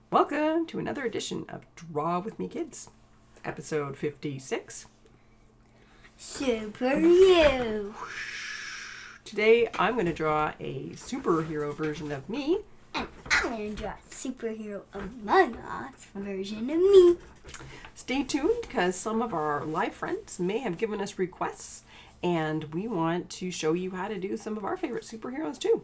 Welcome to another edition of Draw With Me Kids, episode 56. Super you. Today I'm going to draw a superhero version of me. And I'm going to draw a superhero Among Us version of me. Stay tuned because some of our live friends may have given us requests and we want to show you how to do some of our favorite superheroes too.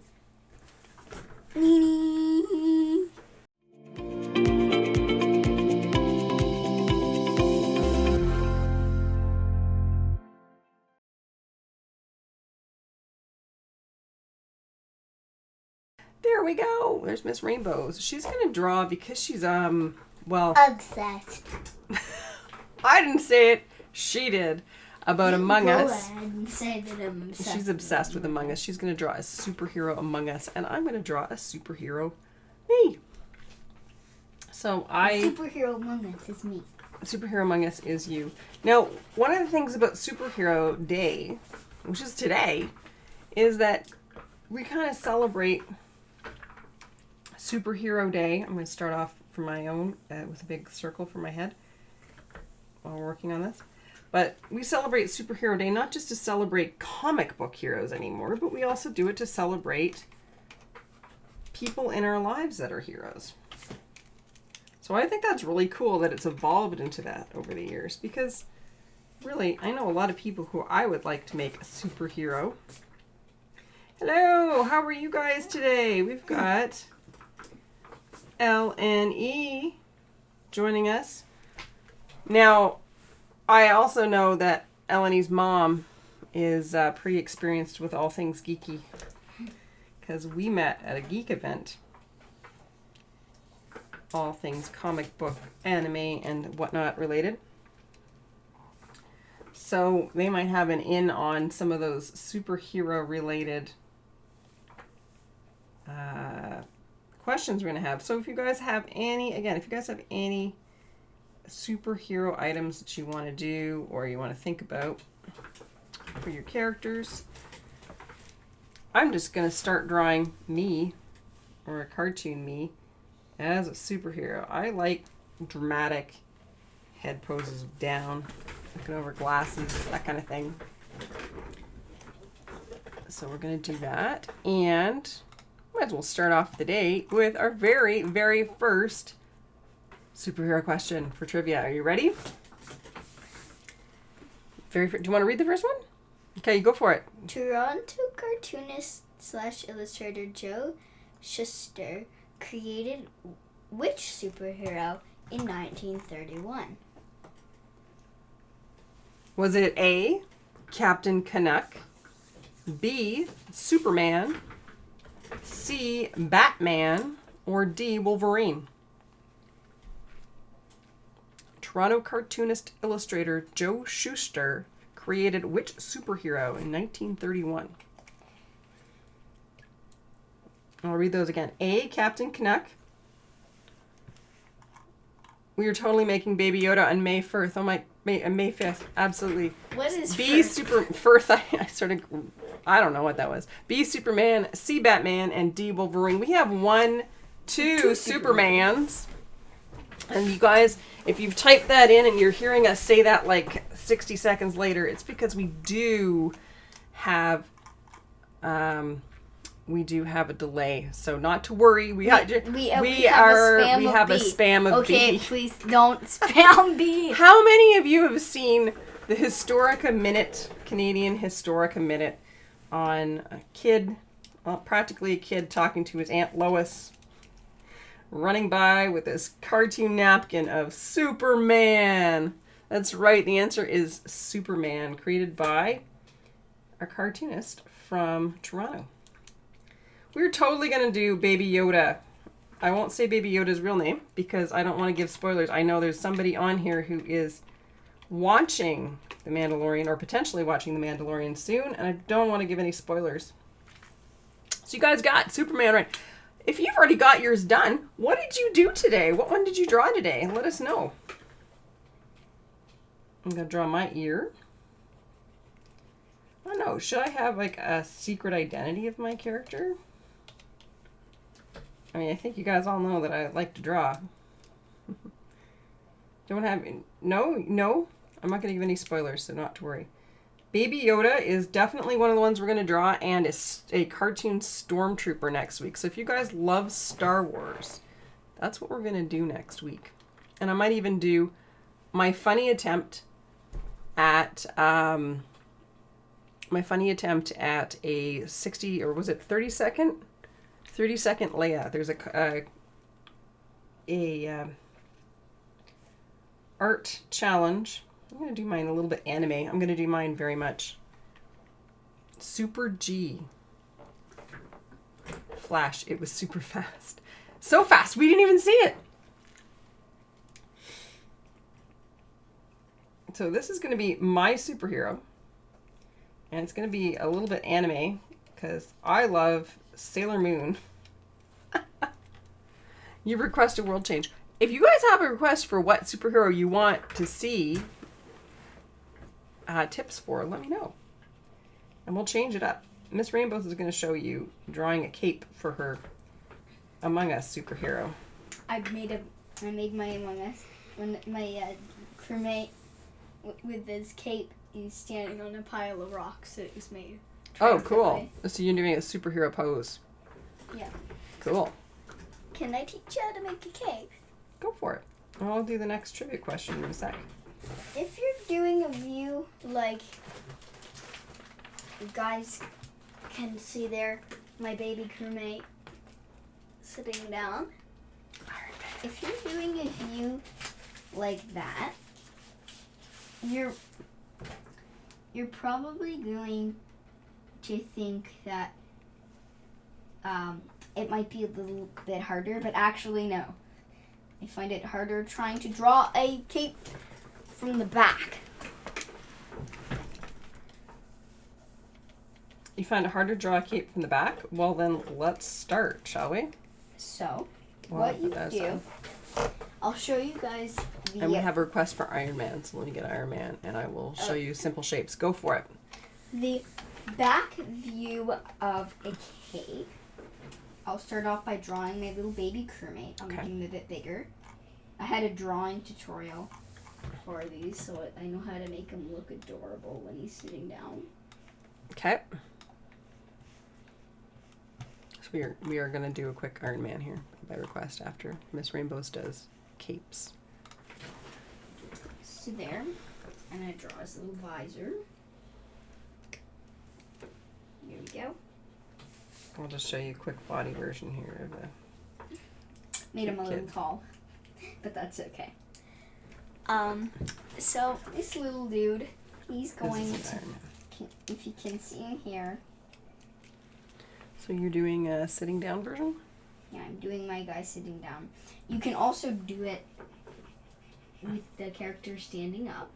There we go. There's Miss Rainbows. She's going to draw because she's, Obsessed. I didn't say it. She did. About Among Go Us. ahead and say that I'm obsessed. She's obsessed with Among Us. She's going to draw a superhero Among Us, and I'm going to draw a superhero me. So Superhero Among Us is me. Superhero Among Us is you. Now, one of the things about Superhero Day, which is today, is that we kind of celebrate Superhero Day. I'm going to start off for my own with a big circle for my head while we're working on this. But we celebrate Superhero Day not just to celebrate comic book heroes anymore, but we also do it to celebrate people in our lives that are heroes. So I think that's really cool that it's evolved into that over the years, because really, I know a lot of people who I would like to make a superhero. Hello, how are you guys today? We've got LNE joining us. Now, I also know that Ellenie's mom is pretty experienced with all things geeky, because we met at a geek event. All things comic book, anime, and whatnot related. So they might have an in on some of those superhero related questions we're going to have. So if you guys have any, if you guys have any superhero items that you want to do or you want to think about for your characters, I'm just going to start drawing me, or a cartoon me, as a superhero. I like dramatic head poses down, looking over glasses, that kind of thing. So we're going to do that, and might as well start off the day with our very, very first superhero question for trivia. Are you ready? Do you want to read the first one? Okay, go for it. Toronto cartoonist / illustrator Joe Shuster created which superhero in 1931? Was it A, Captain Canuck, B, Superman, C, Batman, or D, Wolverine? Toronto cartoonist illustrator Joe Shuster created which superhero in 1931? I'll read those again. A, Captain Canuck. We are totally making Baby Yoda on May 1st. Oh my, May 5th. Absolutely. What is B, first? I don't know what that was. B, Superman, C, Batman, and D, Wolverine. We have two Supermans. And you guys, if you've typed that in and you're hearing us say that like 60 seconds later, it's because we do have a delay. So not to worry. We have a spam of B. Okay, please don't spam B. How many of you have seen the Historica Minute, Canadian Historica Minute, on a kid, practically a kid talking to his Aunt Lois, running by with this cartoon napkin of Superman? That's right. The answer is Superman, created by a cartoonist from Toronto. We're totally going to do Baby Yoda. I won't say Baby Yoda's real name because I don't want to give spoilers. I know there's somebody on here who is watching The Mandalorian, or potentially watching The Mandalorian soon, and I don't want to give any spoilers. So you guys got Superman right. If you've already got yours done, what did you do today? What one did you draw today? Let us know. I'm going to draw my ear. I don't know. Should I have like a secret identity of my character? I mean, I think you guys all know that I like to draw. Don't have... No? I'm not going to give any spoilers, so not to worry. Baby Yoda is definitely one of the ones we're going to draw, and is a cartoon stormtrooper next week. So if you guys love Star Wars, that's what we're going to do next week. And I might even do my funny attempt at a 60, or was it 30-second? 30-second Leia. There's a art challenge. I'm going to do mine a little bit anime. I'm going to do mine very much Super G. Flash. It was super fast. So fast, we didn't even see it. So this is going to be my superhero. And it's going to be a little bit anime, because I love Sailor Moon. You request a world change. If you guys have a request for what superhero you want to see tips for, let me know. And we'll change it up. Miss Rainbows is going to show you drawing a cape for her Among Us superhero. I made my Among Us. When my crewmate with his cape, he's standing on a pile of rocks that was made. Oh, cool. So you're doing a superhero pose. Yeah. Cool. Can I teach you how to make a cape? Go for it. I'll do the next trivia question in a sec. If you're doing a view like you guys can see there, my baby crewmate sitting down. If you're doing a view like that, you're probably going to think that it might be a little bit harder, but actually no. I find it harder trying to draw a cape from the back. You find it hard to draw a cape from the back? Well, then let's start, shall we? So, Well, what you do, I'll show you guys the... And we have a request for Iron Man, so let me get Iron Man, and I will show you simple shapes. Go for it. The back view of a cape. I'll start off by drawing my little baby crewmate. I'm making him a bit bigger. I had a drawing tutorial for these, so I know how to make him look adorable when he's sitting down. Okay. So we are going to do a quick Iron Man here by request after Miss Rainbows does capes. So there. And I draw his little visor. Here we go. I'll just show you a quick body version here of the Made him a little tall, but that's okay. So this little dude, he's going to, if you can see him here. So you're doing a sitting down version? Yeah, I'm doing my guy sitting down. You can also do it with the character standing up,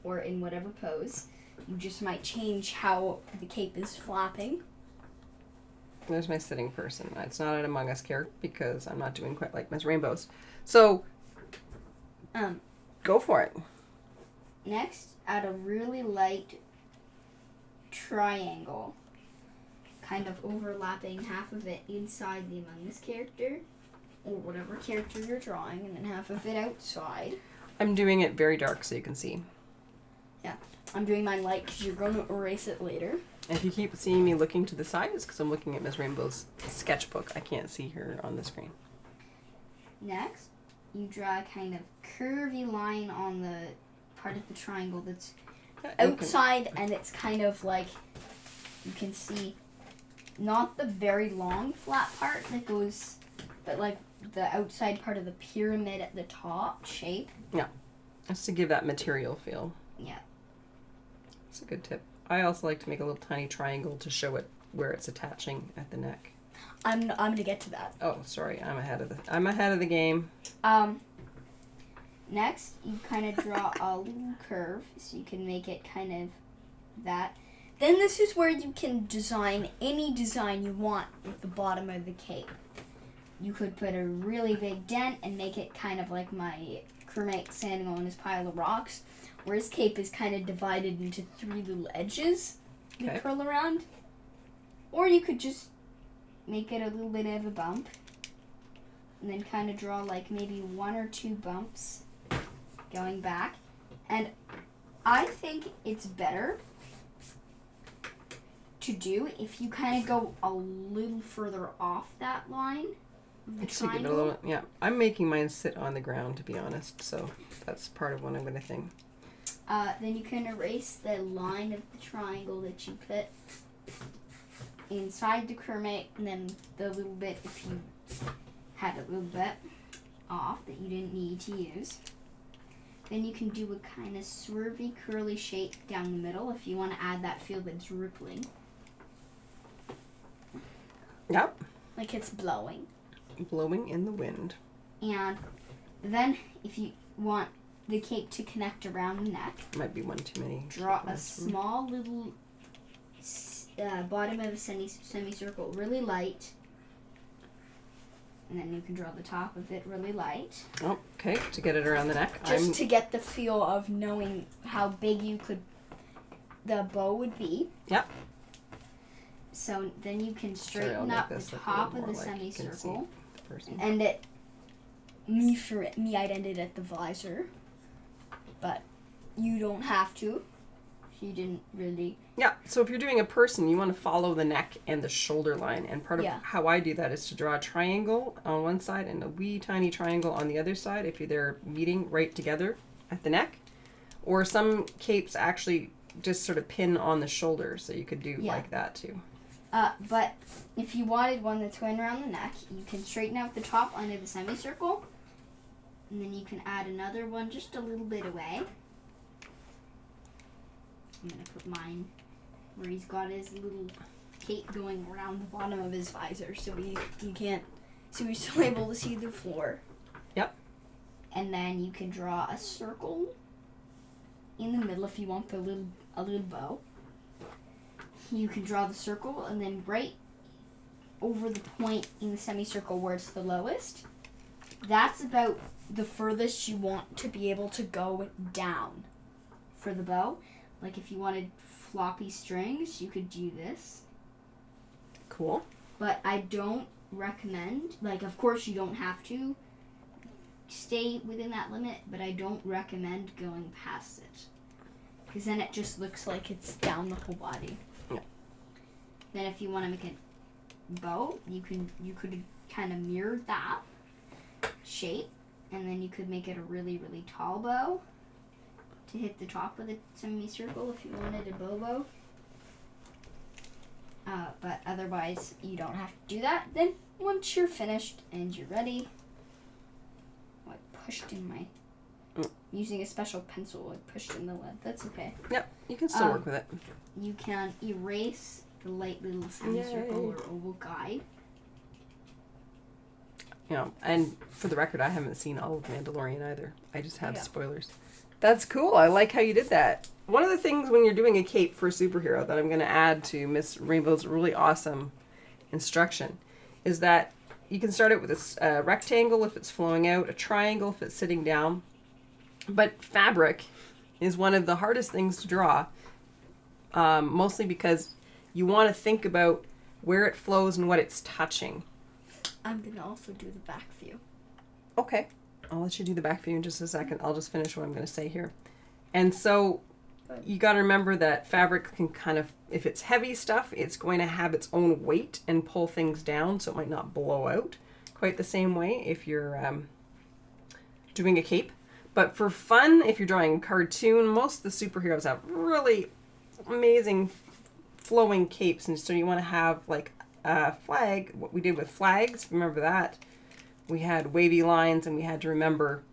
or in whatever pose. You just might change how the cape is flapping. There's my sitting person. It's not an Among Us character because I'm not doing quite like Miss Rainbows. So, go for it. Next, add a really light triangle, kind of overlapping half of it inside the Among Us character, or whatever character you're drawing, and then half of it outside. I'm doing it very dark so you can see. Yeah, I'm doing mine light because you're going to erase it later. If you keep seeing me looking to the side, it's because I'm looking at Miss Rainbow's sketchbook. I can't see her on the screen. Next, you draw a kind of curvy line on the part of the triangle that's outside, and it's kind of like, you can see, not the very long flat part that goes, but like the outside part of the pyramid at the top shape. Yeah, just to give that material feel. Yeah. That's a good tip. I also like to make a little tiny triangle to show it where it's attaching at the neck. I'm gonna get to that. Oh, sorry, I'm ahead of the game. Next, you kind of draw a little curve, so you can make it kind of that. Then this is where you can design any design you want with the bottom of the cape. You could put a really big dent and make it kind of like my crewmate standing on his pile of rocks, where his cape is kind of divided into 3 little edges that curl around. Or you could just make it a little bit of a bump and then kind of draw like maybe 1 or 2 bumps going back. And I think it's better to do if you kind of go a little further off that line of the triangle. Yeah, I'm making mine sit on the ground, to be honest, so that's part of what I'm going to think. Then you can erase the line of the triangle that you put inside the Kermit, and then the little bit, if you had a little bit off that you didn't need to use. Then you can do a kind of swervy, curly shape down the middle if you want to add that feel that's rippling. Yep. Like it's blowing. Blowing in the wind. And then if you want the cape to connect around the neck, might be one too many. Draw a small little bottom of a semicircle really light. And then you can draw the top of it really light. Oh, okay, to get it around the neck. Just to get the feel of knowing how big the bow would be. Yep. So then you can straighten up the top of the semicircle. And I'd end it at the visor. But you don't have to. You didn't really. Yeah, so if you're doing a person, you want to follow the neck and the shoulder line. And part of how I do that is to draw a triangle on one side and a wee tiny triangle on the other side if they're meeting right together at the neck. Or some capes actually just sort of pin on the shoulder, so you could do like that too. But if you wanted one that's going around the neck, you can straighten out the top under the semicircle. And then you can add another one just a little bit away. I'm going to put mine where he's got his little cape going around the bottom of his visor so he's still able to see the floor. Yep. And then you can draw a circle in the middle if you want a little bow. You can draw the circle, and then right over the point in the semicircle where it's the lowest, that's about the furthest you want to be able to go down for the bow. Like if you wanted floppy strings, you could do this. Cool. But I don't recommend, like of course you don't have to stay within that limit, but I don't recommend going past it. Because then it just looks like it's down the whole body. Yeah. Then if you want to make a bow, you could kind of mirror that shape, and then you could make it a really, really tall bow to hit the top of the semicircle if you wanted a bow. But otherwise, you don't have to do that. Then once you're finished and you're ready, I pushed in my using a special pencil. I pushed in the lead. That's okay. Yep, you can still work with it. You can erase the light little semicircle or oval guide. Yeah, and for the record, I haven't seen all of Mandalorian either. I just have spoilers. That's cool. I like how you did that. One of the things when you're doing a cape for a superhero that I'm going to add to Miss Rainbow's really awesome instruction is that you can start it with a rectangle if it's flowing out, a triangle if it's sitting down. But fabric is one of the hardest things to draw, mostly because you want to think about where it flows and what it's touching. I'm going to also do the back view. Okay. I'll let you do the back view in just a second. I'll just finish what I'm going to say here. And so you got to remember that fabric can kind of, if it's heavy stuff, it's going to have its own weight and pull things down, so it might not blow out quite the same way if you're doing a cape. But for fun, if you're drawing a cartoon, most of the superheroes have really amazing flowing capes. And so you want to have like a flag, what we did with flags, remember that? We had wavy lines and we had to remember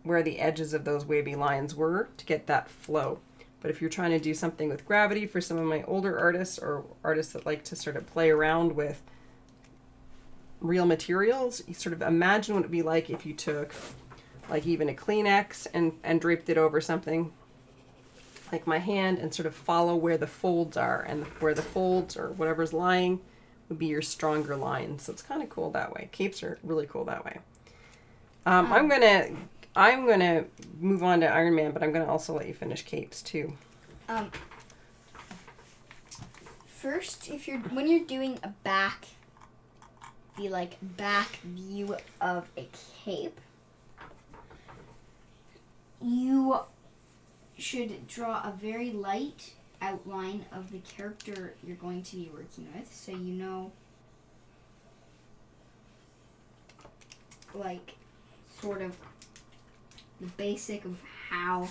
where the edges of those wavy lines were to get that flow. But if you're trying to do something with gravity for some of my older artists or artists that like to sort of play around with real materials, you sort of imagine what it would be like if you took like even a Kleenex and draped it over something like my hand and sort of follow where the folds are, and where the folds or whatever's lying would be your stronger lines. So it's kind of cool that way. Capes are really cool that way. I'm gonna move on to Iron Man, but I'm gonna also let you finish capes too. First, when you're doing a back the like back view of a cape, you should draw a very light outline of the character you're going to be working with, so you know, like, sort of the basic of how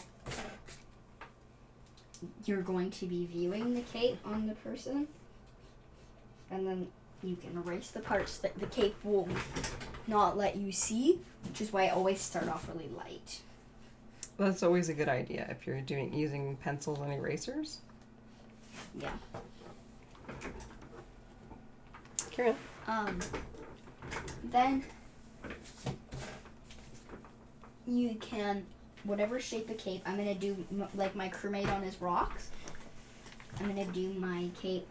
you're going to be viewing the cape on the person. And then you can erase the parts that the cape will not let you see, which is why I always start off really light. Well, that's always a good idea if you're using pencils and erasers. Yeah. Carry on. Then you can, whatever shape of cape, I'm gonna do like my crewmate on his rocks. I'm gonna do my cape.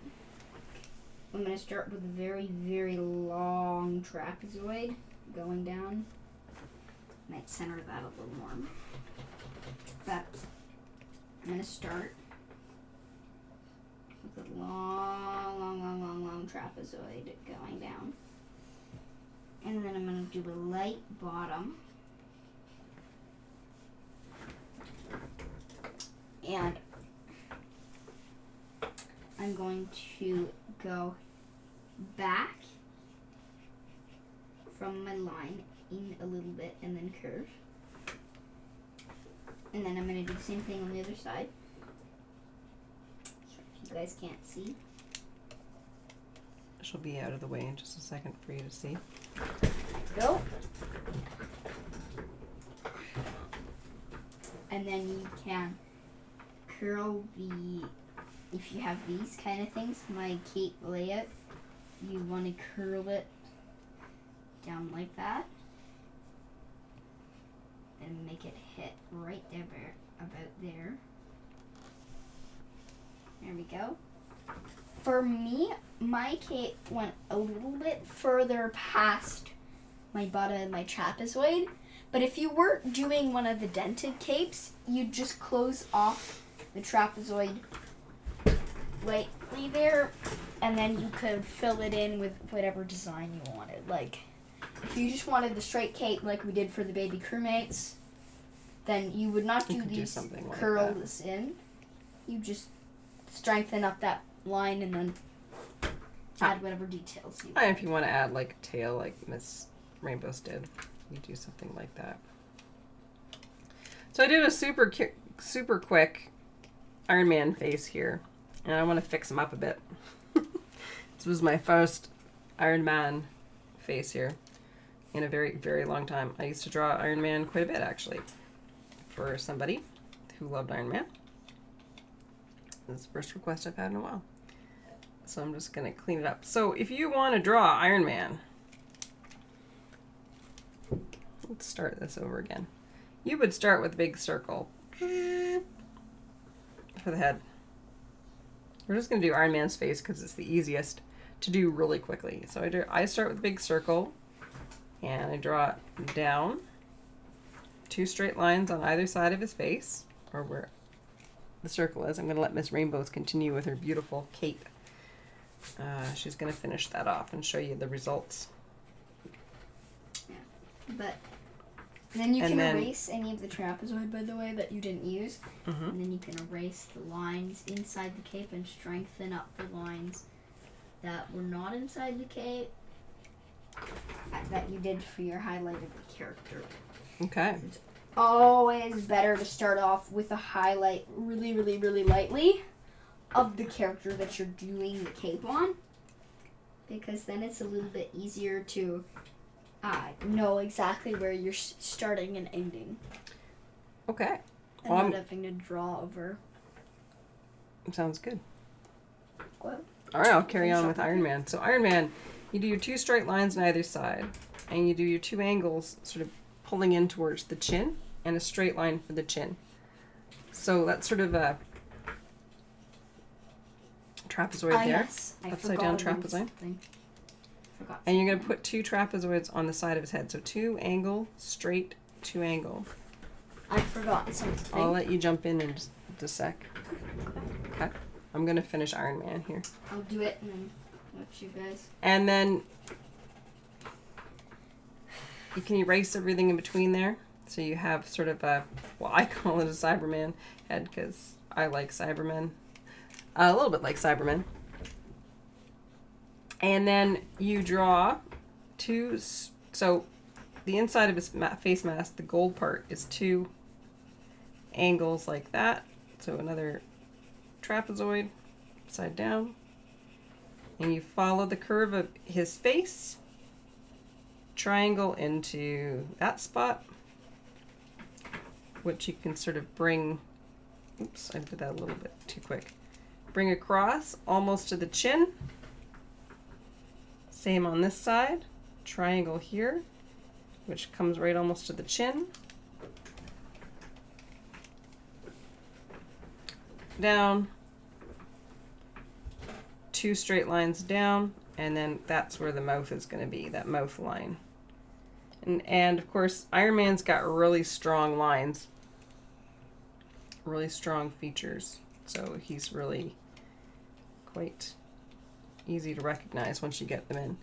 I'm gonna start with a very, very long trapezoid going down. Might center that a little more. But I'm gonna start with a long trapezoid going down. And then I'm gonna do a light bottom. And I'm going to go back from my line in a little bit and then curve. And then I'm going to do the same thing on the other side. If you guys can't see. She'll be out of the way in just a second for you to see. Go. And then you can curl if you have these kind of things, my cape layout, you want to curl it down like that and make it hit right there, about there. There we go. For me, my cape went a little bit further past my bottom of my trapezoid, but if you were doing one of the dented capes, you'd just close off the trapezoid lightly there, and then you could fill it in with whatever design you wanted. Like, if you just wanted the straight cape like we did for the baby crewmates, then you would not do these curls in. You just strengthen up that line and then add whatever details you want. And if you want to add like a tail like Miss Rainbows did, you do something like that. So I did a super quick Iron Man face here, and I want to fix him up a bit. This was my first Iron Man face here in a very, very long time. I used to draw Iron Man quite a bit, actually, for somebody who loved Iron Man. This is the first request I've had in a while. So I'm just going to clean it up. So if you want to draw Iron Man, let's start this over again. You would start with a big circle for the head. We're just going to do Iron Man's face because it's the easiest to do really quickly. So I start with a big circle, and I draw it down, 2 straight lines on either side of his face, or where the circle is. I'm going to let Miss Rainbows continue with her beautiful cape. She's going to finish that off and show you the results. Yeah, but then you can erase any of the trapezoid, by the way, that you didn't use. Mm-hmm. And then you can erase the lines inside the cape and strengthen up the lines that were not inside the cape that you did for your highlight of the character. Okay. It's always better to start off with a highlight really, really, really lightly of the character that you're doing the cape on, because then it's a little bit easier to know exactly where you're starting and ending. Okay. And not having to draw over. Sounds good. Well, all right, I'll carry on with Iron Man. So Iron Man, you do your 2 straight lines on either side, and you do your 2 angles sort of pulling in towards the chin, and a straight line for the chin. So that's sort of a trapezoid there. Yes. Upside down trapezoid. And you're going to put 2 trapezoids on the side of his head. So 2 angle, straight, 2 angle. I forgot something. I'll let you jump in just a sec. Okay. I'm going to finish Iron Man here. I'll do it and then watch you guys. And then you can erase everything in between there. So you have sort of a, well, I call it a Cyberman head because I like Cybermen. A little bit like Cybermen. And then you draw two, so the inside of his face mask, the gold part, is two angles like that. So another trapezoid upside down. And you follow the curve of his face, triangle into that spot, which you can sort of bring, oops, I did that a little bit too quick. Bring across almost to the chin. Same on this side, triangle here, which comes right almost to the chin. Down, two straight lines down, and then that's where the mouth is going to be, that mouth line. And of course, Iron Man's got really strong lines, really strong features, so he's really quite easy to recognize once you get them in.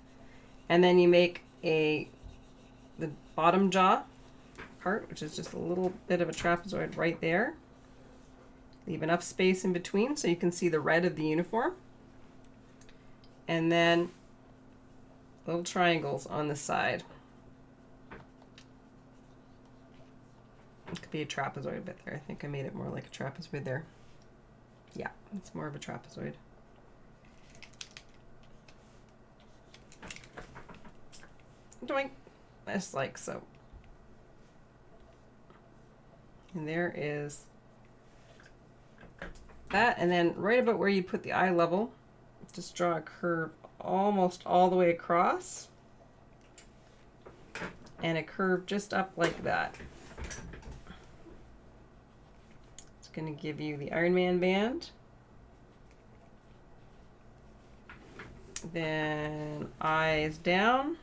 And then you make the bottom jaw part, which is just a little bit of a trapezoid right there. Leave enough space in between so you can see the red of the uniform. And then little triangles on the side. It could be a trapezoid bit there. I think I made it more like a trapezoid there. Yeah, it's more of a trapezoid. Doink, just like so. And there is that, and then right about where you put the eye level, just draw a curve almost all the way across, and a curve just up like that. It's going to give you the Iron Man band. Then eyes down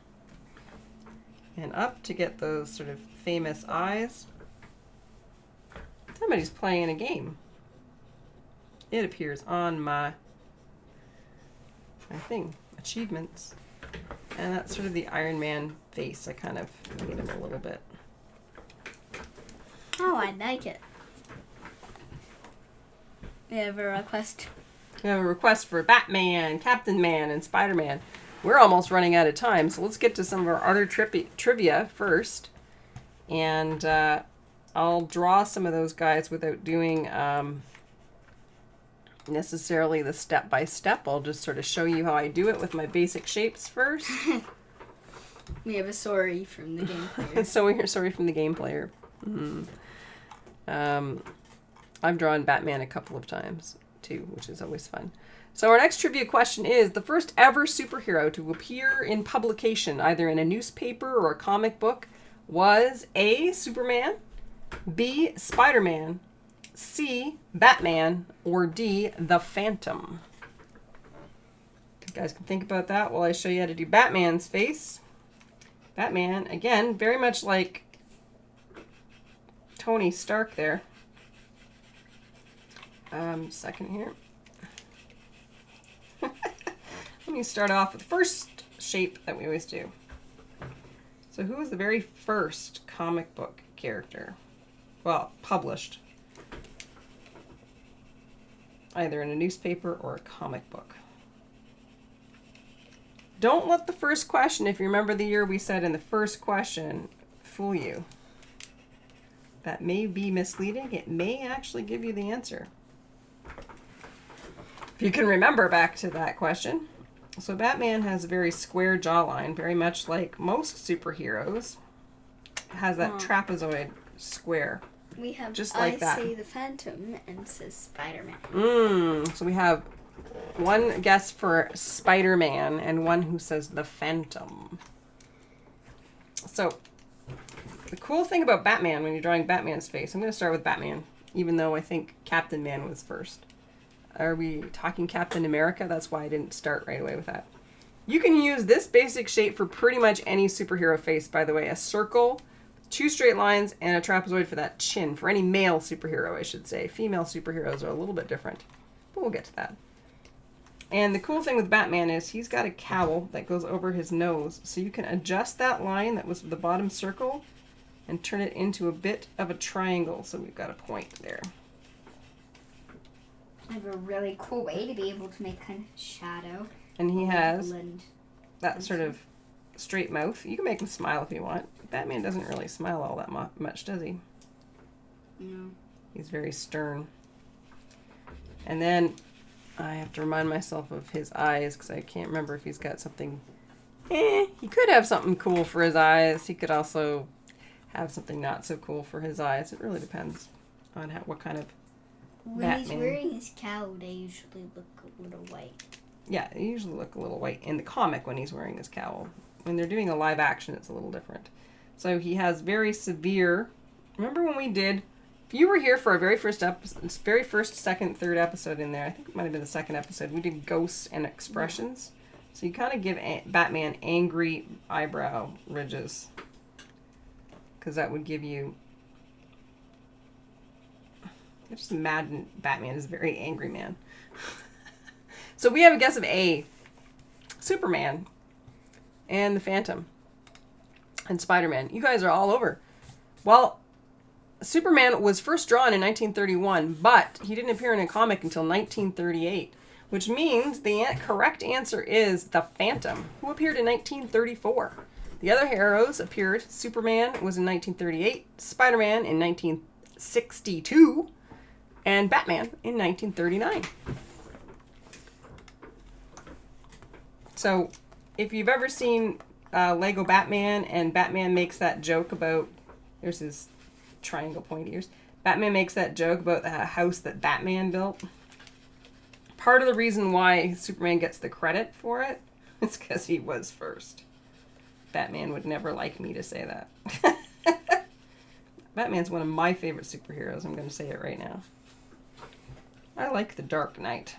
and up to get those sort of famous eyes. Somebody's playing a game. It appears on my thing, achievements. And that's sort of the Iron Man face. I kind of made him a little bit. Oh, I like it. We have a request. We have a request for Batman, Captain Man, and Spider-Man. We're almost running out of time, so let's get to some of our other trivia first. And I'll draw some of those guys without doing necessarily the step-by-step. I'll just sort of show you how I do it with my basic shapes first. We have a sorry from the game player. So we hear sorry from the game player. Mm-hmm. I've drawn Batman a couple of times too, which is always fun. So our next trivia question is, the first ever superhero to appear in publication, either in a newspaper or a comic book, was A, Superman, B, Spider-Man, C, Batman, or D, the Phantom? You guys can think about that while I show you how to do Batman's face. Batman, again, very much like Tony Stark there. Second here. Let me start off with the first shape that we always do. So who was the very first comic book character? Well, published. Either in a newspaper or a comic book. Don't let the first question, if you remember the year we said in the first question, fool you. That may be misleading. It may actually give you the answer. If you can remember back to that question. So Batman has a very square jawline, very much like most superheroes. It has that trapezoid square. We have just like that. say the Phantom and says Spider-Man. So we have one guess for Spider-Man and one who says the Phantom. So the cool thing about Batman when you're drawing Batman's face, I'm going to start with Batman, even though I think Captain Man was first. Are we talking Captain America? That's why I didn't start right away with that. You can use this basic shape for pretty much any superhero face, by the way. A circle, two straight lines, and a trapezoid for that chin. For any male superhero, I should say. Female superheroes are a little bit different, but we'll get to that. And the cool thing with Batman is he's got a cowl that goes over his nose. So you can adjust that line that was the bottom circle and turn it into a bit of a triangle. So we've got a point there. I have a really cool way to be able to make kind of shadow. And he has blend. that sort of straight mouth. You can make him smile if you want. Batman doesn't really smile all that much, does he? No. He's very stern. And then I have to remind myself of his eyes because I can't remember if he's got something. He could have something cool for his eyes. He could also have something not so cool for his eyes. It really depends on what kind of When he's wearing his cowl, they usually look a little white. Yeah, they usually look a little white in the comic when he's wearing his cowl. When they're doing a live action, it's a little different. So he has very severe. Remember when we did? If you were here for our very first, second, third episode in there, I think it might have been the second episode, we did ghosts and expressions. So you kind of give Batman angry eyebrow ridges. Because that would give you... I just imagine Batman is a very angry man. So we have a guess of A. Superman. And the Phantom. And Spider-Man. You guys are all over. Well... Superman was first drawn in 1931, but he didn't appear in a comic until 1938, which means the correct answer is the Phantom, who appeared in 1934. The other heroes appeared. Superman was in 1938, Spider-Man in 1962, and Batman in 1939. So, if you've ever seen Lego Batman, and Batman makes that joke about, there's his triangle pointy ears. Batman makes that joke about the house that Batman built. Part of the reason why Superman gets the credit for it is because he was first. Batman would never like me to say that. Batman's one of my favorite superheroes. I'm going to say it right now. I like the Dark Knight.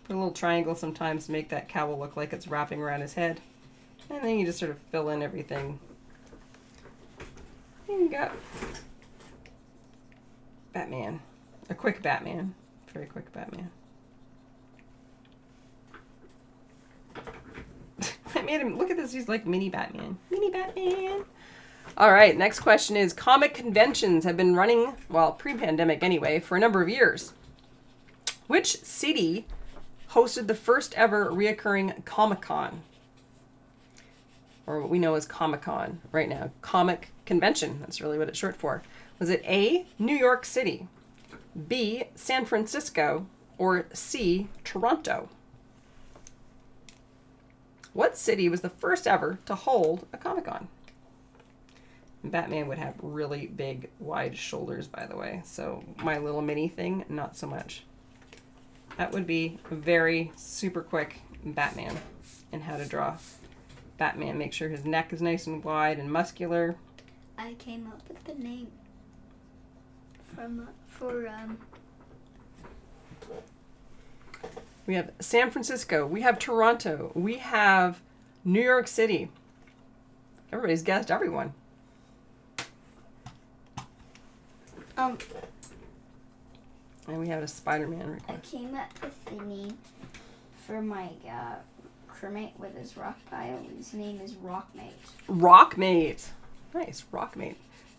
Put a little triangle sometimes to make that cowl look like it's wrapping around his head. And then you just sort of fill in everything. You got Batman. A quick Batman. Very quick Batman. I made him, look at this, he's like mini Batman. Mini Batman. Alright, next question is, comic conventions have been running, well, pre-pandemic anyway, for a number of years. Which city hosted the first ever reoccurring Comic-Con? Or what we know as Comic-Con right now. Comic Convention. That's really what it's short for. Was it A, New York City, B, San Francisco, or C, Toronto? What city was the first ever to hold a Comic-Con? Batman would have really big, wide shoulders, by the way. So my little mini thing, not so much. That would be a very super quick Batman and how to draw Batman. Make sure his neck is nice and wide and muscular. I came up with the name We have San Francisco. We have Toronto. We have New York City. Everybody's guessed everyone. And we have a Spider-Man request. I came up with the name for my crewmate with his rock pile. His name is Rockmate. Rockmate. Nice, Rockmate.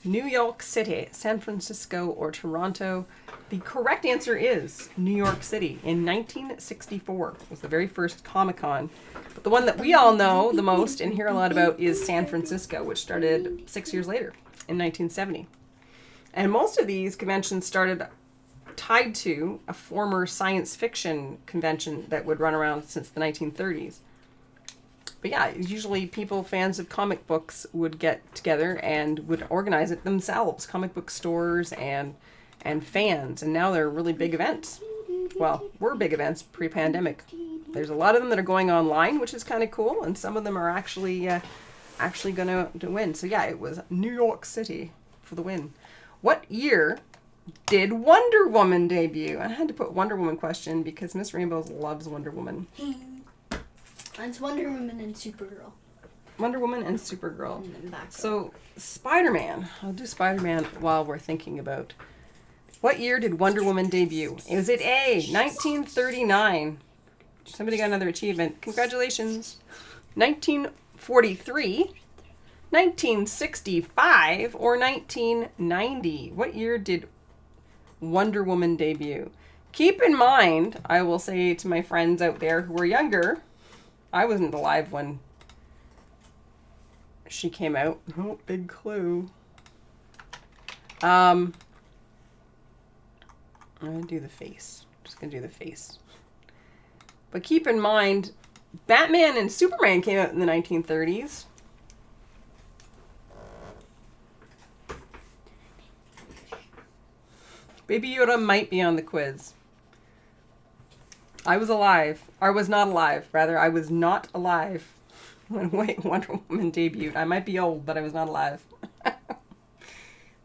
New York City, San Francisco, or Toronto. The correct answer is New York City. In 1964 was the very first Comic-Con. But the one that we all know the most and hear a lot about is San Francisco, which started 6 years later in 1970. And most of these conventions started tied to a former science fiction convention that would run around since the 1930s. But yeah, usually people, fans of comic books, would get together and would organize it themselves. Comic book stores and fans. And now they're really big events. Well, were big events pre-pandemic. There's a lot of them that are going online, which is kind of cool. And some of them are actually going to win. So yeah, it was New York City for the win. What year did Wonder Woman debut? I had to put Wonder Woman question because Miss Rainbows loves Wonder Woman. It's Wonder Woman and Supergirl. Wonder Woman and Supergirl. So, Spider-Man. I'll do Spider-Man while we're thinking about what year did Wonder Woman debut? Is it A, 1939, Somebody got another achievement. Congratulations. 1943, 1965, or 1990. What year did Wonder Woman debut? Keep in mind, I will say to my friends out there who are younger, I wasn't alive when she came out. Oh, big clue. I'm going to do the face. Just going to do the face. But keep in mind, Batman and Superman came out in the 1930s. Baby Yoda might be on the quiz. I was alive. Or was not alive. Rather, I was not alive when Wonder Woman debuted. I might be old, but I was not alive.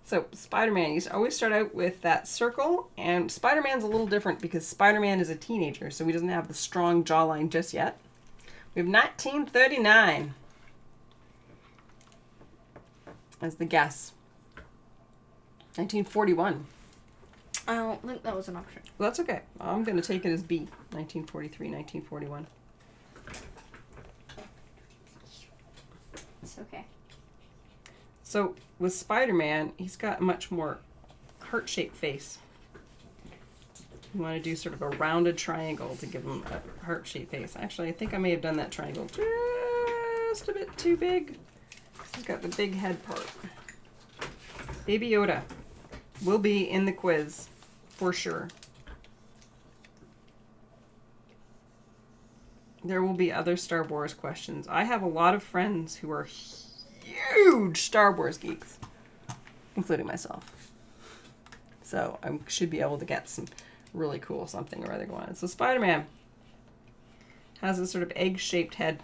So, Spider-Man. You always start out with that circle. And Spider-Man's a little different because Spider-Man is a teenager, so he doesn't have the strong jawline just yet. We have 1939 as the guess. 1941. I don't think that was an option. Well, that's okay. I'm going to take it as B. 1943, 1941. It's okay. So, with Spider-Man, he's got a much more heart-shaped face. You want to do sort of a rounded triangle to give him a heart-shaped face. Actually, I think I may have done that triangle just a bit too big. He's got the big head part. Baby Yoda will be in the quiz for sure. There will be other Star Wars questions. I have a lot of friends who are huge Star Wars geeks, including myself. So I should be able to get some really cool something or other going on. So Spider-Man has this sort of egg-shaped head.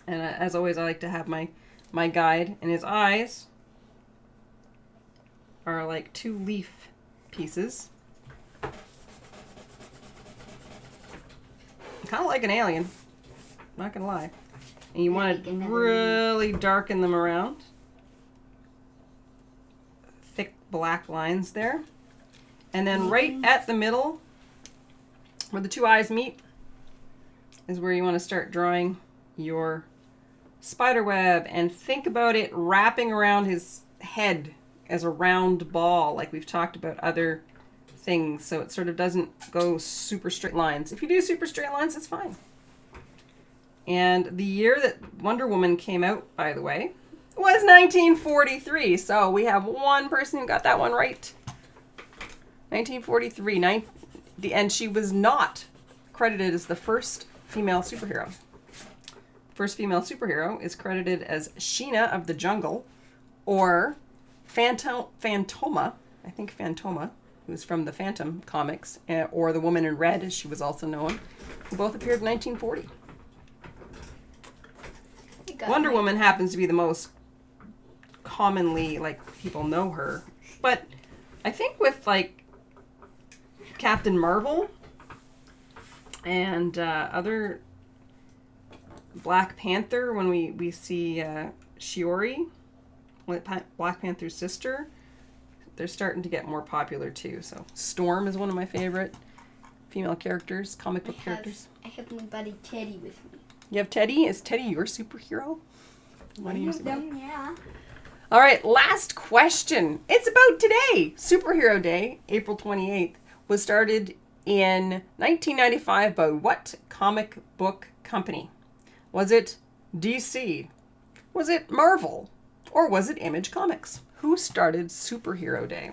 And as always, I like to have my guide. And his eyes are like two leaf pieces. Kind of like an alien. Not going to lie. And you want to really darken them around. Thick black lines there. And then right at the middle, where the two eyes meet, is where you want to start drawing your spider web. And think about it wrapping around his head as a round ball, like we've talked about other things. So it sort of doesn't go super straight lines. If you do super straight lines, it's fine. And the year that Wonder Woman came out, by the way, was 1943. So we have one person who got that one right. 1943. And she was not credited as the first female superhero. First female superhero is credited as Sheena of the Jungle, or Phantoma, I think Phantoma, who's from the Phantom comics, or the Woman in Red, as she was also known, who both appeared in 1940. Wonder Woman happens to be the most commonly, like, people know her. But I think with, like, Captain Marvel and other Black Panther, when we see Shiori, Black Panther's sister, they're starting to get more popular too. So Storm is one of my favorite female characters, comic book characters. I have my buddy Teddy with me. You have Teddy? Is Teddy your superhero? One of them, yeah. All right, last question. It's about today. Superhero Day, April 28th, was started in 1995 by what comic book company? Was it DC? Was it Marvel? Or was it Image Comics? Who started Superhero Day?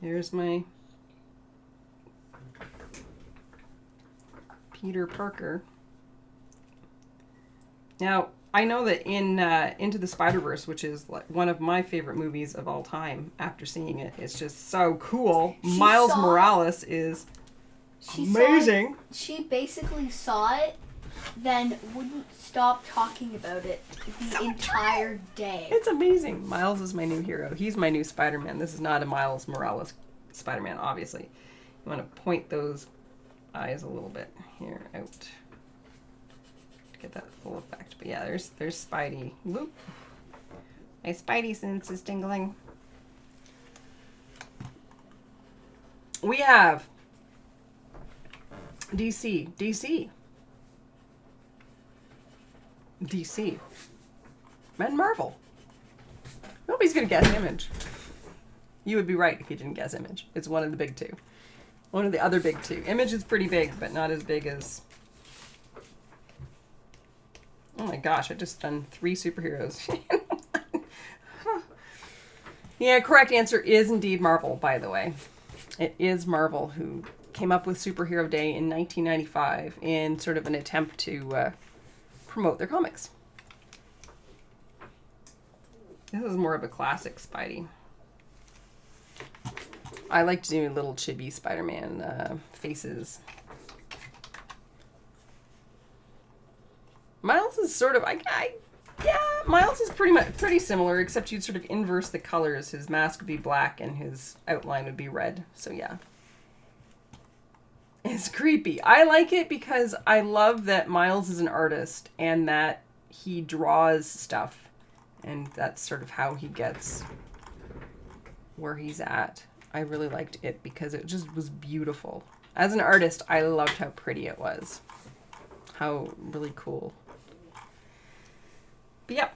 Here's my Peter Parker. Now, I know that in Into the Spider-Verse, which is like one of my favorite movies of all time, after seeing it, it's just so cool. Miles Morales is amazing. She basically saw it, then wouldn't stop talking about it the entire day. It's amazing. Miles is my new hero. He's my new Spider-Man. This is not a Miles Morales Spider-Man, obviously. You want to point those eyes a little bit here out to get that full effect. But yeah, there's Spidey. Whoop. My Spidey sense is tingling. We have DC, and Marvel. Nobody's gonna guess Image. You would be right if you didn't guess Image. It's one of the big two. One of the other big two. Image is pretty big, but not as big as... Oh my gosh, I just done 3 superheroes. Yeah, correct answer is indeed Marvel, by the way. It is Marvel who came up with Superhero Day in 1995 in sort of an attempt to promote their comics. This is more of a classic Spidey. I like to do little chibi Spider-Man faces. Miles is sort of, yeah, Miles is pretty similar, except you'd sort of inverse the colors. His mask would be black and his outline would be red. So yeah. It's creepy. I like it because I love that Miles is an artist and that he draws stuff. And that's sort of how he gets where he's at. I really liked it because it just was beautiful. As an artist, I loved how pretty it was. How really cool. But yep.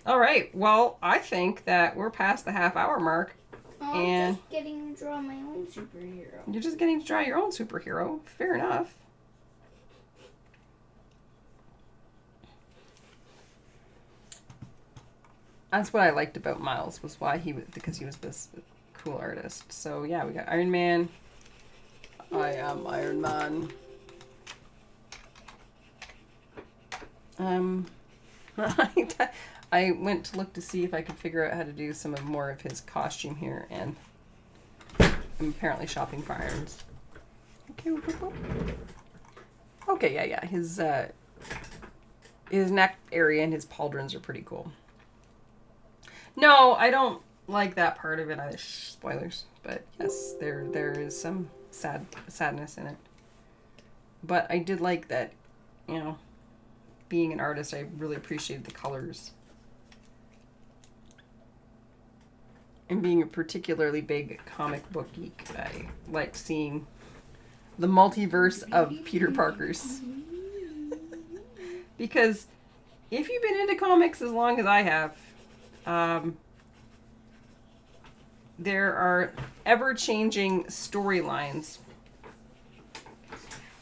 All right. Well, I think that we're past the half-hour mark. Oh, and I'm just getting to draw my own superhero. You're just getting to draw your own superhero. Fair enough. That's what I liked about Miles, was why because he was this cool artist. So yeah, we got Iron Man. I am Iron Man. I went to look to see if I could figure out how to do some more of his costume here, and I'm apparently shopping for irons. Okay, yeah. His neck area and his pauldrons are pretty cool. No, I don't like that part of it either. Spoilers. But yes, there is some sadness in it. But I did like that, you know, being an artist, I really appreciated the colors. And being a particularly big comic book geek, I liked seeing the multiverse of Peter Parkers. Because if you've been into comics as long as I have, there are ever-changing storylines.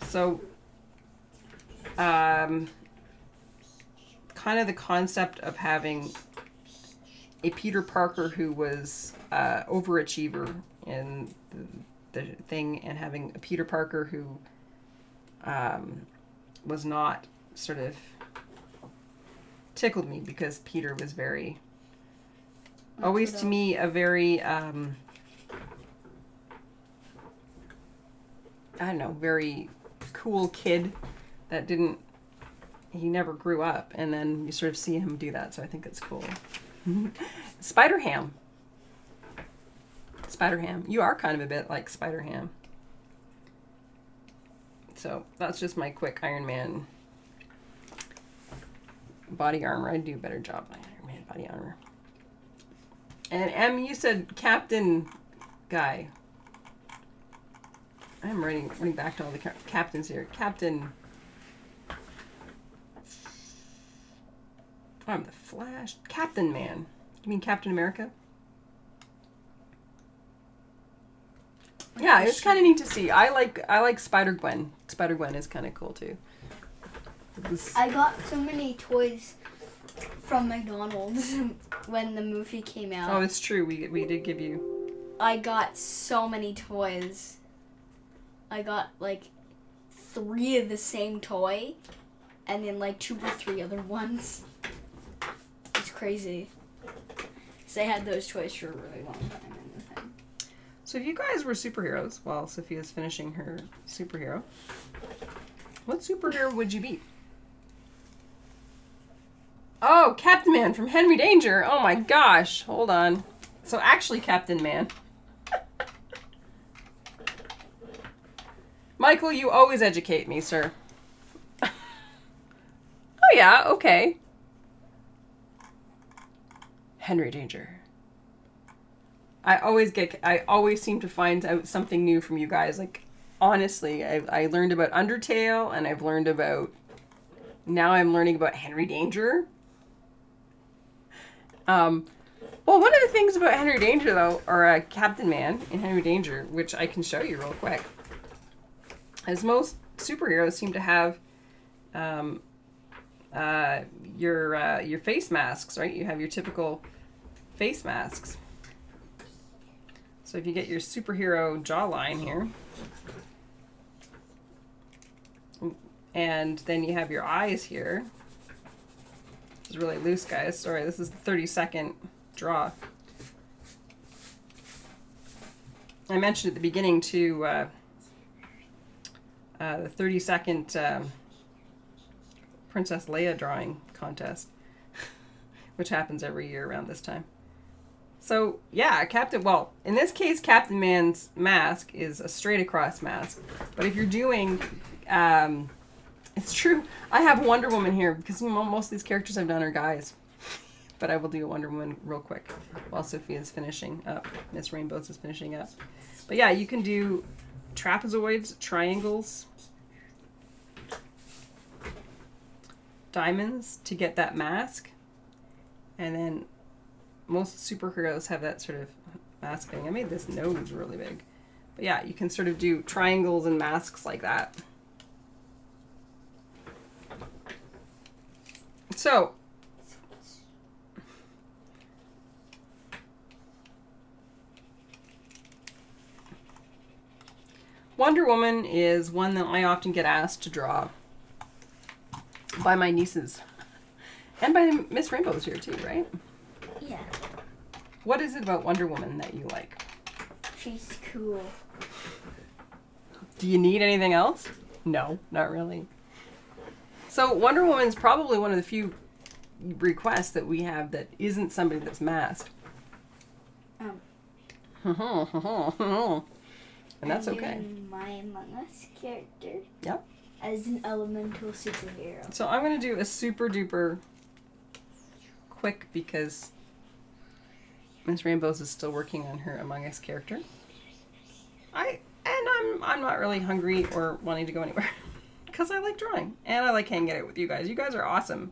So, kind of the concept of having a Peter Parker who was overachiever in the thing, and having a Peter Parker who was not, sort of tickled me, because Peter was always to me a very I don't know, very cool kid that he never grew up, and then you sort of see him do that, so I think it's cool. Spider-Ham. You are kind of a bit like Spider-Ham. So that's just my quick Iron Man body armor. I'd do a better job on Iron Man body armor. And M, you said Captain Guy. I'm running back to all the captains here. Captain. I'm the Flash. Captain Man. You mean Captain America? Yeah, it's kind of neat to see. I like Spider-Gwen. Spider-Gwen is kind of cool too. I got so many toys from McDonald's when the movie came out. Oh, it's true. We did give you. I got so many toys. I got like 3 of the same toy, and then like 2 or 3 other ones. It's crazy. So I had those toys for a really long time in the thing. So if you guys were superheroes while Sophia's finishing her superhero, what superhero would you be? Oh, Captain Man from Henry Danger. Oh my gosh. Hold on. So actually Captain Man. Michael, you always educate me, sir. Oh yeah, okay. Henry Danger. I always seem to find out something new from you guys. Like, honestly, I learned about Undertale, and I've learned about, now I'm learning about Henry Danger. Well, one of the things about Henry Danger, though, or Captain Man in Henry Danger, which I can show you real quick, is most superheroes seem to have your face masks, right? You have your typical face masks. So if you get your superhero jawline here, and then you have your eyes here. This is really loose, guys. Sorry, this is the 30-second draw. I mentioned at the beginning too, the 30-second Princess Leia drawing contest, which happens every year around this time. So yeah, well, in this case, Captain Man's mask is a straight across mask. But if you're doing, it's true, I have Wonder Woman here because most of these characters I've done are guys. But I will do a Wonder Woman real quick while Sophia's finishing up. Miss Rainbows is finishing up. But yeah, you can do trapezoids, triangles, diamonds to get that mask. And then most superheroes have that sort of mask thing. I made this nose really big. But yeah, you can sort of do triangles and masks like that. So, Wonder Woman is one that I often get asked to draw by my nieces. And by Miss Rainbow's here too, right? Yeah. What is it about Wonder Woman that you like? She's cool. Do you need anything else? No, not really. So Wonder Woman's probably one of the few requests that we have that isn't somebody that's masked. And that's okay. Doing my Among Us character. Yep. As an elemental superhero. So I'm going to do a super duper quick because Miss Rainbows is still working on her Among Us character. I'm not really hungry or wanting to go anywhere because I like drawing and I like hanging out with you guys. You guys are awesome.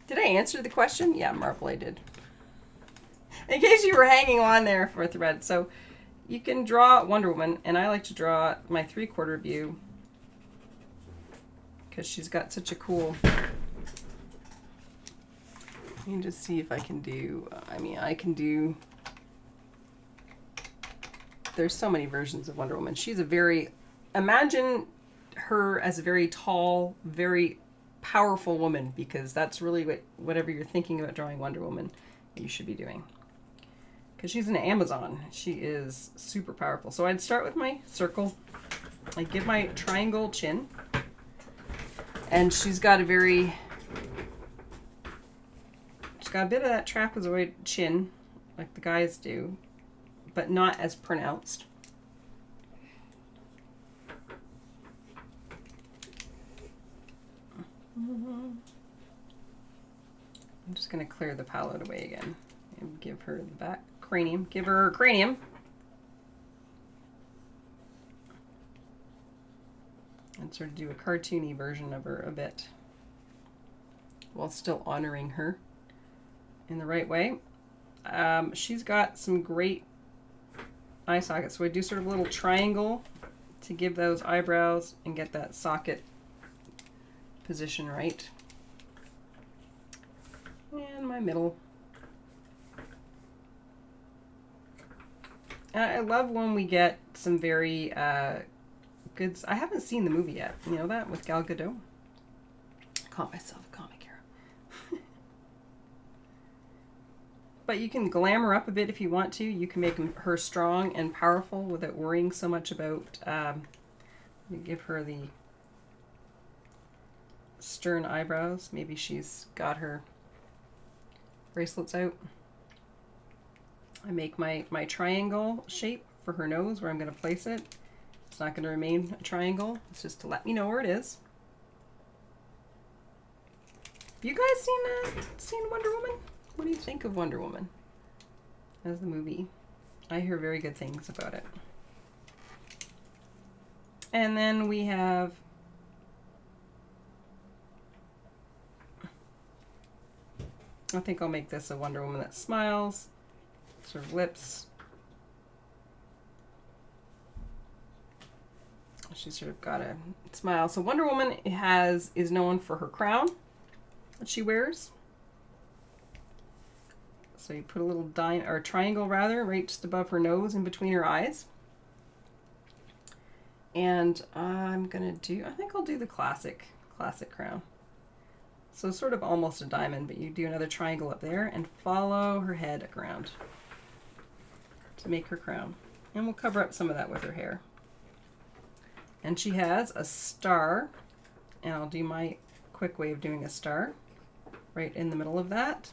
Did I answer the question? Yeah, Marple, I did. In case you were hanging on there for a thread. So you can draw Wonder Woman, and I like to draw my 3/4 view because she's got such a cool... Let me just see if I can do... I can do... There's so many versions of Wonder Woman. She's a very... Imagine her as a very tall, very powerful woman, because that's really whatever you're thinking about drawing Wonder Woman, you should be doing. Because she's an Amazon. She is super powerful. So I'd start with my circle. I give my triangle chin. And she's got a bit of that trapezoid chin, like the guys do, but not as pronounced. I'm just going to clear the palette away again and give her the back cranium. Give her her cranium. And sort of do a cartoony version of her a bit while still honoring her in the right way. She's got some great eye sockets. So I do sort of a little triangle to give those eyebrows and get that socket position right. And my middle. And I love when we get some very good... I haven't seen the movie yet. You know that? With Gal Gadot? I call myself a comic hero. But you can glam her up a bit if you want to. You can make her strong and powerful without worrying so much about... you give her the stern eyebrows. Maybe she's got her bracelets out. I make my triangle shape for her nose where I'm going to place it. It's not going to remain a triangle. It's just to let me know where it is. Have you guys seen Wonder Woman? What do you think of Wonder Woman? as the movie. I hear very good things about it. And then we have I think I'll make this a Wonder Woman that smiles. Sort of lips. She's sort of got a smile. So Wonder Woman is known for her crown that she wears. So you put a little triangle rather, right just above her nose and between her eyes. And I think I'll do the classic crown. So sort of almost a diamond, but you do another triangle up there and follow her head around to make her crown. And we'll cover up some of that with her hair. And she has a star, and I'll do my quick way of doing a star right in the middle of that.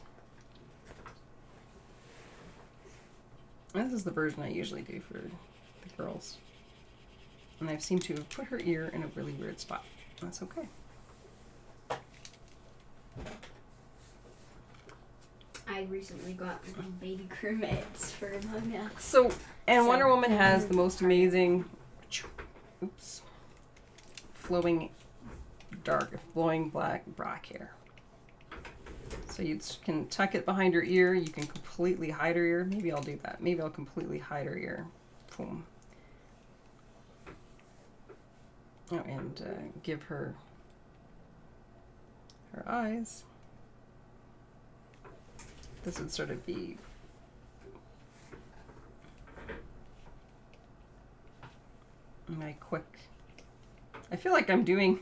And this is the version I usually do for the girls. And I seem to have put her ear in a really weird spot. That's okay. I recently got little baby crewmates for Among Us. So Wonder Woman has the most amazing, flowing black hair. So you can tuck it behind her ear. You can completely hide her ear. Maybe I'll do that. Maybe I'll completely hide her ear. Boom. Oh, and give her eyes. This would sort of be my quick. I feel like I'm doing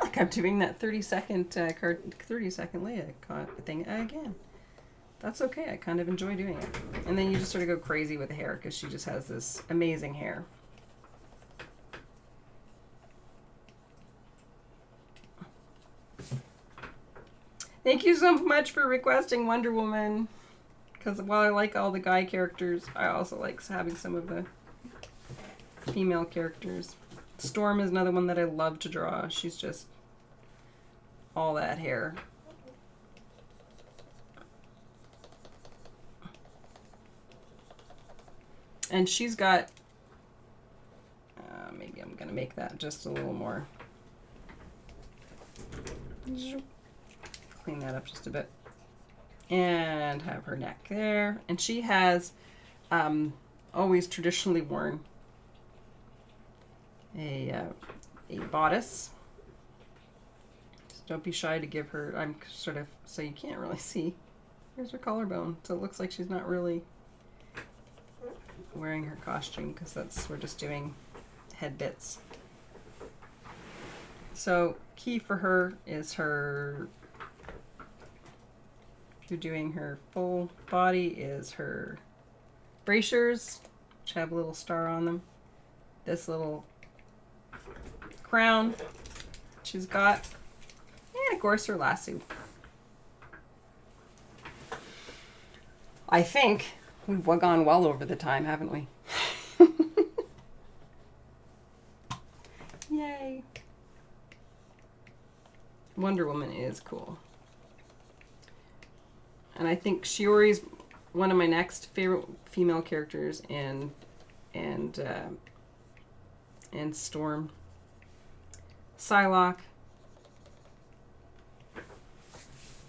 that 30-second Leia thing again. That's okay. I kind of enjoy doing it. And then you just sort of go crazy with the hair because she just has this amazing hair. Thank you so much for requesting Wonder Woman. Because while I like all the guy characters, I also like having some of the female characters. Storm is another one that I love to draw. She's just all that hair. And she's got, maybe I'm going to make that just a little more. Clean that up just a bit. And have her neck there. And she has always traditionally worn a bodice. So don't be shy to give her, I'm sort of, so you can't really see. Here's her collarbone. So it looks like she's not really wearing her costume because we're just doing head bits. So key for her is you're doing her full body is her bracers, which have a little star on them. This little crown she's got, and of course her lasso. I think we've gone well over the time, haven't we? Yay. Wonder Woman is cool. And I think Shiori's one of my next favorite female characters, and Storm. Psylocke.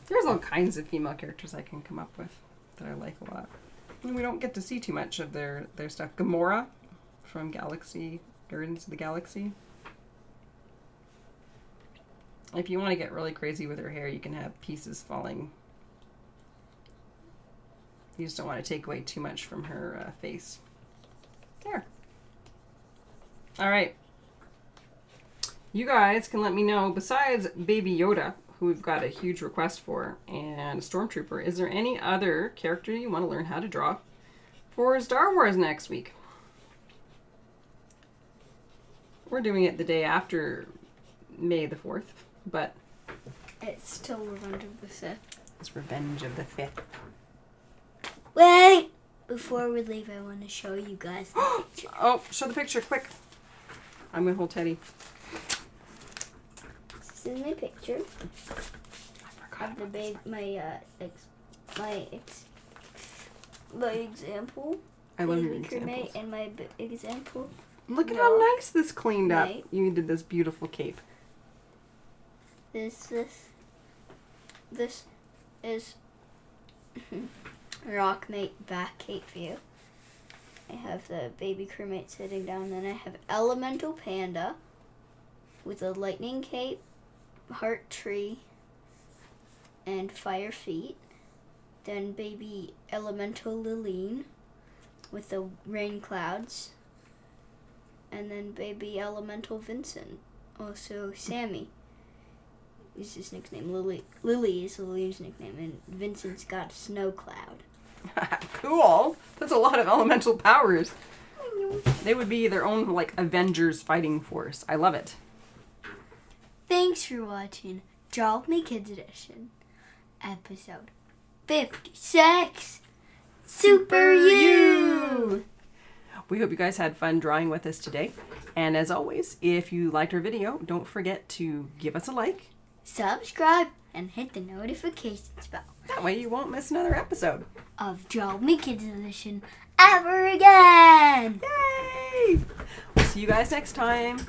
There's all kinds of female characters I can come up with that I like a lot. And we don't get to see too much of their stuff. Gamora from Guardians of the Galaxy. If you want to get really crazy with her hair, you can have pieces falling. You just don't want to take away too much from her face. There. All right. You guys can let me know, besides Baby Yoda, who we've got a huge request for, and Stormtrooper, is there any other character you want to learn how to draw for Star Wars next week? We're doing it the day after May the 4th, but it's still Revenge of the Sith. It's Revenge of the 5th. Wait! Before we leave, I want to show you guys the picture. Oh, show the picture, quick. I'm going to hold Teddy. This is my picture. I forgot Of the baby, my my example. I love your Baby crewmate examples. and my example. Look at No. how nice this cleaned up. Right. You did this beautiful cape. This is Rockmate back cape view. I have the baby crewmate sitting down. Then I have Elemental Panda with a lightning cape, heart tree, and fire feet. Then baby Elemental Liline with the rain clouds. And then baby Elemental Vincent, also Sammy. Is his nickname. Lily is Liline's nickname, and Vincent's got a snow cloud. Cool. That's a lot of elemental powers. They would be their own, like, Avengers fighting force. I love it. Thanks for watching Draw With Me Kids Edition, episode 56. Super You! We hope you guys had fun drawing with us today. And as always, if you liked our video, don't forget to give us a like. Subscribe and hit the notifications bell That way you won't miss another episode. of Draw With Me Kids Edition ever again! Yay! We'll see you guys next time.